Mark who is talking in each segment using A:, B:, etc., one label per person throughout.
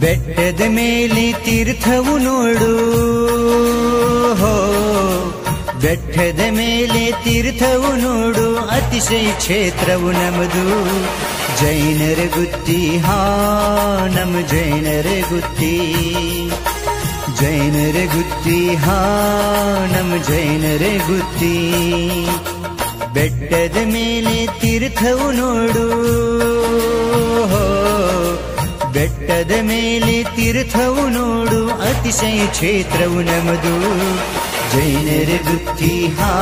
A: ಬೆಟ್ಟದ ಮೇಲೆ ತೀರ್ಥವು ನೋಡು ಹೋ ಬೆಟ್ಟದ ಮೇಲೆ ತೀರ್ಥವು ನೋಡು ಅತಿಶಯ ಕ್ಷೇತ್ರವು ನಮದು ಜೈನರ ಗುತ್ತಿ ಹಾ ನಮ ಜೈನರ ಗುತ್ತಿ ಜೈನರ ಗುತ್ತಿ ಹಾ ನಮ ಜೈನರ ಗುತ್ತಿ ಬೆಟ್ಟದ ಮೇಲೆ ತೀರ್ಥವು ನೋಡು ಬೆಟ್ಟದ ಮೇಲೆ ತೀರ್ಥವು ನೋಡು ಅತಿಶಯ ಕ್ಷೇತ್ರವು ನಮದು ಜೈನರ ಗುತ್ತಿ ಹಾ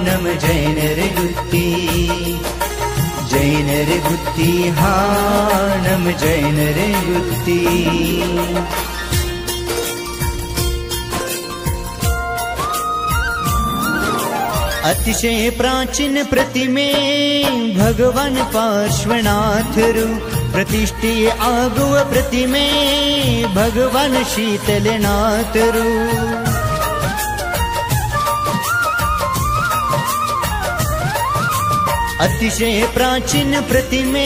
A: ನಮ ಜೈನರ ಗುತ್ತಿ ಜೈನರ ಗುತ್ತಿ ಹಾ ನಮ ಜೈನರ ಗುತ್ತಿ ಅತಿಶಯ ಪ್ರಾಚೀನ ಪ್ರತಿಮೆ ಭಗವಾನ್ ಪಾರ್ಶ್ವನಾಥರು ಪ್ರತಿಷ್ಠೆ ಆಗುವ ಪ್ರತಿಮೆ ಭಗವಾನ್ ಶೀತಲನಾಥರು ಅತಿಶಯ ಪ್ರಾಚೀನ ಪ್ರತಿಮೆ